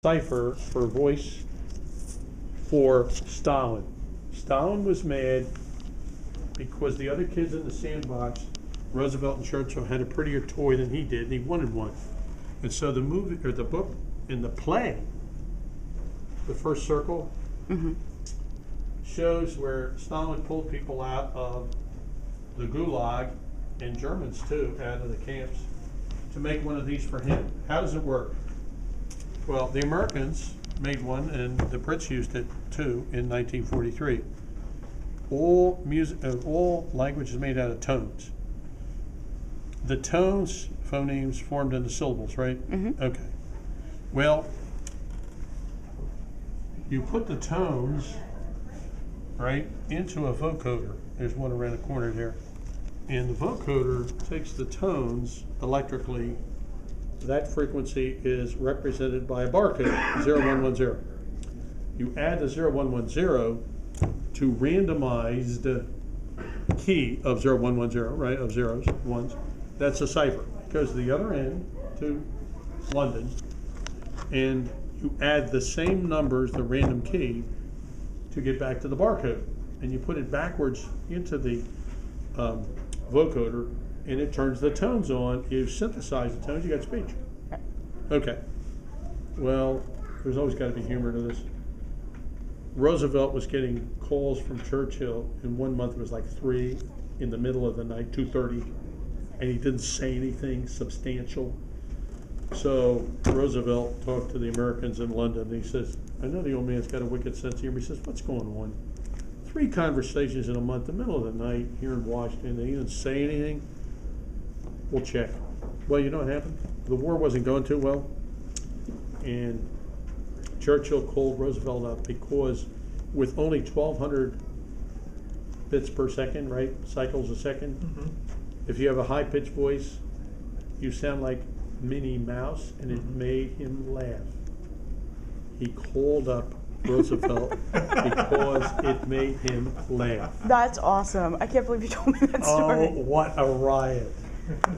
cipher for voice for Stalin. Stalin was mad because the other kids in the sandbox, Roosevelt and Churchill, had a prettier toy than he did, and he wanted one. And so the movie, or the book, in the play, The First Circle, shows where Stalin pulled people out of the Gulag, and Germans too, out of the camps, to make one of these for him. How does it work? Well, the Americans made one, and the Brits used it too in 1943. All music, all language is made out of tones. The tones, phonemes, formed into syllables, right? Okay. Well, you put the tones, right, into a vocoder. There's one around the corner there. And the vocoder takes the tones electrically. That frequency is represented by a barcode, 0110. You add the 0110 to randomized key of 0110, right, of zeros, ones. That's a cipher. It goes to the other end, to London, and you add the same numbers, the random key, to get back to the barcode. And you put it backwards into the vocoder, and it turns the tones on. You synthesize the tones, you got speech. Okay. Well, there's always got to be humor to this. Roosevelt was getting calls from Churchill, and one month it was like 3 in the middle of the night, 2:30, and he didn't say anything substantial. So Roosevelt talked to the Americans in London, and he says, I know the old man's got a wicked sense of humor. He says, what's going on? 3 conversations in a month, the middle of the night, here in Washington, and he didn't say anything. We'll check. Well, you know what happened? The war wasn't going too well, and Churchill called Roosevelt up because with only 1,200 bits per second, right, cycles a second, if you have a high-pitched voice, you sound like Minnie Mouse, and it made him laugh. He called up Roosevelt because it made him laugh. That's awesome. I can't believe you told me that story. Oh, what a riot.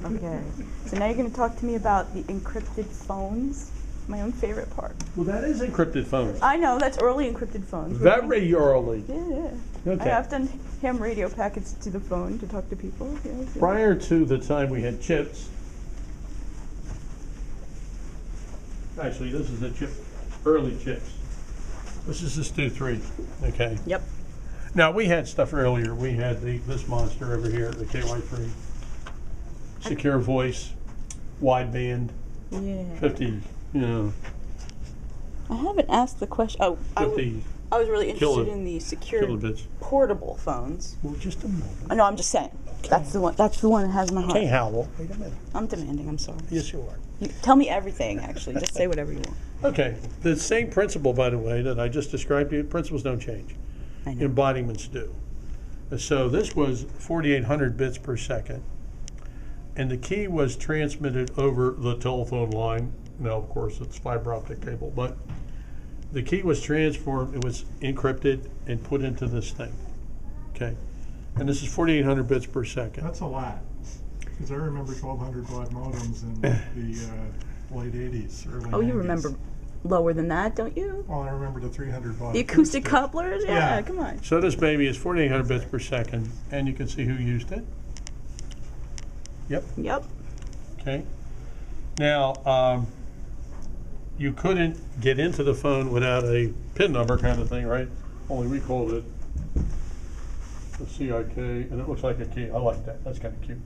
Okay. So now you're going to talk to me about the encrypted phones, my own favorite part. Well, that is encrypted phones. I know, that's early encrypted phones. Very early. Yeah. Okay. I have done ham radio packets to the phone to talk to people. Yes. Prior to the time we had chips, actually this is a chip, early chips. This is the Stu 3, okay? Yep. Now we had stuff earlier. We had this monster over here, the KY3. Secure voice, wideband, Yeah. 50, you know. I haven't asked the question. Oh, 50 I was really interested in the secure kilobits. portable phones. Well, just a moment. No, I'm just saying. That's the one. That's the one that has my heart. Okay, Howell. Wait a minute. I'm demanding. I'm sorry. Yes, you are. You, tell me everything. Actually, just say whatever you want. Okay. The same principle, by the way, that I just described to you, principles don't change. I know. Embodiments do. So this was 4,800 bits per second. And the key was transmitted over the telephone line. Now, of course, it's fiber optic cable, but the key was transformed, it was encrypted and put into this thing. Okay. And this is 4,800 bits per second. That's a lot. Because I remember 1,200 baud modems in the late 80s, early 90s. Oh, you remember lower than that, don't you? Well, I remember the 300 baud. The acoustic couplers? Yeah, come on. So this baby is 4,800 bits per second, and you can see who used it. Yep. Yep. Okay. Now, you couldn't get into the phone without a PIN number kind of thing, right? Only we called it the CIK, and it looks like a key. I like that. That's kind of cute.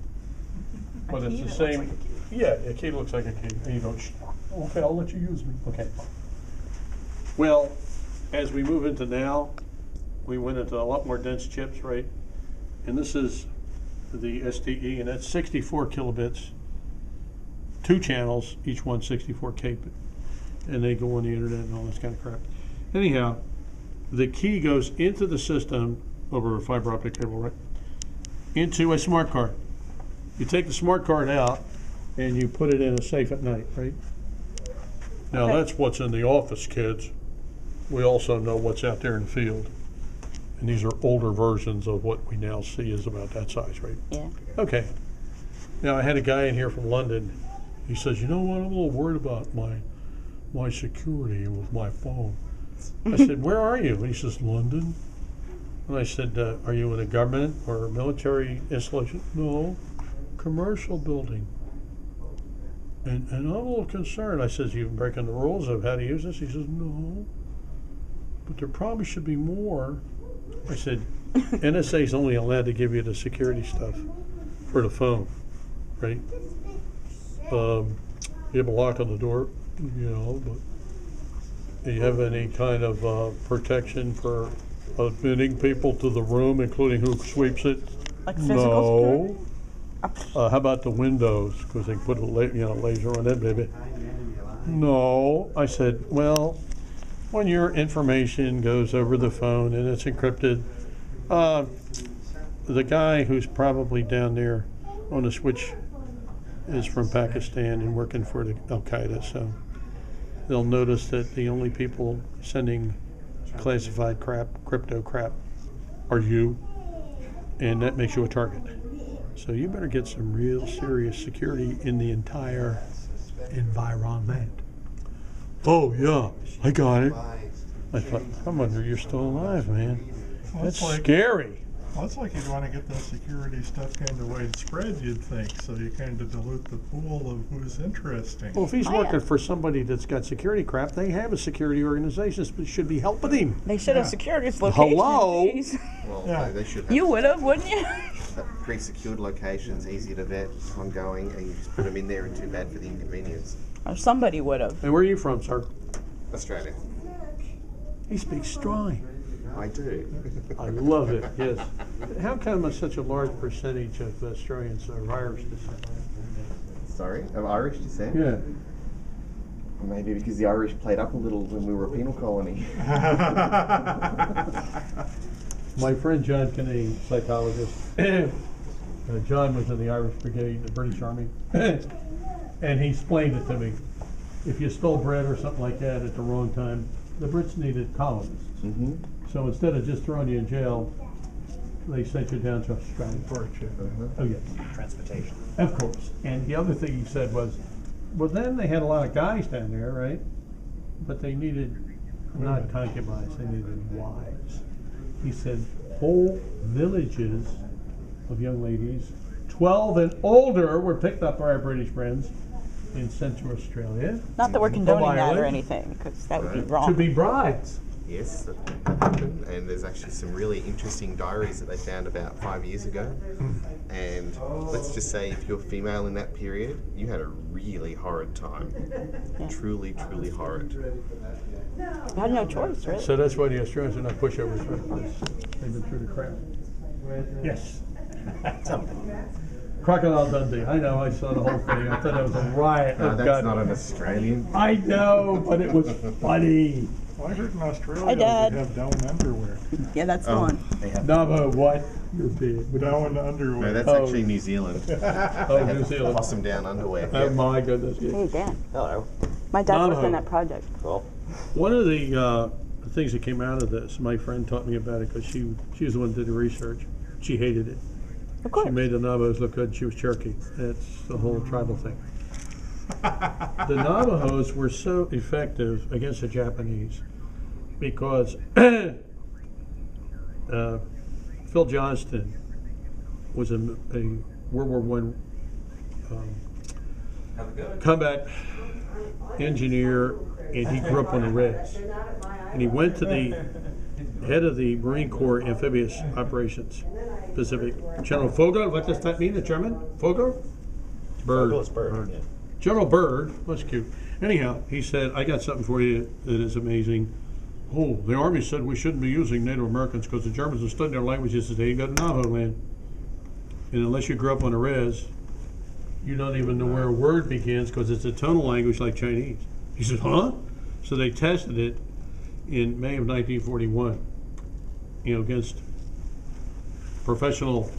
But it's the same. Looks like a key. Yeah, a key looks like a key. And you go, okay, I'll let you use me. Okay. Well, as we move into now, we went into a lot more dense chips, right? And this is the STE, and that's 64 kilobits, 2 channels, each one 64K, and they go on the internet and all this kind of crap. Anyhow, the key goes into the system over a fiber optic cable, right? Into a smart card. You take the smart card out and you put it in a safe at night, right? Now that's what's in the office, kids. We also know what's out there in the field. And these are older versions of what we now see is about that size, right? Yeah. Okay. Now I had a guy in here from London. He says, you know what, I'm a little worried about my my security with my phone. I said, where are you? And he says, London. And I said, are you in a government or a military installation? No, commercial building. And I'm a little concerned. I says, you've breaking the rules of how to use this? He says, no, but there probably should be more. I said, NSA is only allowed to give you the security stuff for the phone, right? You have a lock on the door, you know, but do you have any kind of protection for admitting people to the room, including who sweeps it? Like physical security? How about the windows? Because they put a laser on it, baby. No. I said, well, when your information goes over the phone and it's encrypted, the guy who's probably down there on the switch is from Pakistan and working for the Al-Qaeda, so they'll notice that the only people sending classified crap, crypto crap, are you, and that makes you a target. So you better get some real serious security in the entire environment. Oh yeah, I got it. I thought, I wonder you're still alive, man. That's scary. Well, it's like you'd want to get that security stuff kind of widespread, you'd think, so you kind of dilute the pool of who's interesting. Well, if he's working for somebody that's got security crap, they have a security organization that should be helping him. They should have secured his location. Hello? Jeez. Well, they should have. You would have, wouldn't you? Pre-secured locations, easy to vet, ongoing, and you just put them in there and too bad for the inconvenience. Or somebody would have. And where are you from, sir? Australia. He speaks strong. I do. I love it, yes. How come such a large percentage of Australians are Irish descent? Sorry, of Irish descent? Yeah. Maybe because the Irish played up a little when we were a penal colony. My friend John Kinney, psychologist, John was in the Irish Brigade, the British Army, and he explained it to me. If you stole bread or something like that at the wrong time, the Brits needed colonists. Mm-hmm. So instead of just throwing you in jail, they sent you down to Australia. Oh yes. Transportation. Of course. And the other thing he said was, well then they had a lot of guys down there, right? But they needed not concubines, they needed wives. He said whole villages of young ladies, 12 and older, were picked up by our British friends in Central Australia. Not that we're condoning that or Ireland. anything, because that would be Right. wrong. To be brides. Yes, that happened, and there's actually some really interesting diaries that they found about 5 years ago. And let's just say if you're female in that period, you had a really horrid time. Yeah. Truly, truly horrid. You had no choice, really. So that's why the Australians are not pushovers, right? Because they've been through the crap. Yes. Crocodile Dundee. I know, I saw the whole thing. I thought that was a riot. No, Oh, that's God. not an Australian. I know, but it was funny. Well, I heard in Australia Hi, they Dad. have down underwear. Yeah, that's the one. They have. Nava, what? You're big. Down underwear. No, that's Oh. actually New Zealand. Oh, New Zealand. Possum down underwear. Oh, Yeah. my goodness. Hey, Dan. Hello. My dad worked Navajo. on that project. Cool. One of the things that came out of this, my friend taught me about it because she was the one that did the research. She hated it. Of course. She made the Navajos look good. She was Cherokee. That's the whole tribal thing. The Navajos were so effective against the Japanese because Phil Johnston was a World War I combat engineer, and he grew up on the Reds. And he went to the head of the Marine Corps Amphibious Operations Pacific, General Vogel. What does that mean in German? Vogel? Bird. Vogel is bird, yeah. General Bird. That's cute. Anyhow, he said, I got something for you that is amazing. Oh, the Army said we shouldn't be using Native Americans because the Germans are studying their languages today. You got Navajo land. And unless you grew up on a res, you don't even know where a word begins because it's a tonal language like Chinese. He said, huh? So they tested it in May of 1941, against professional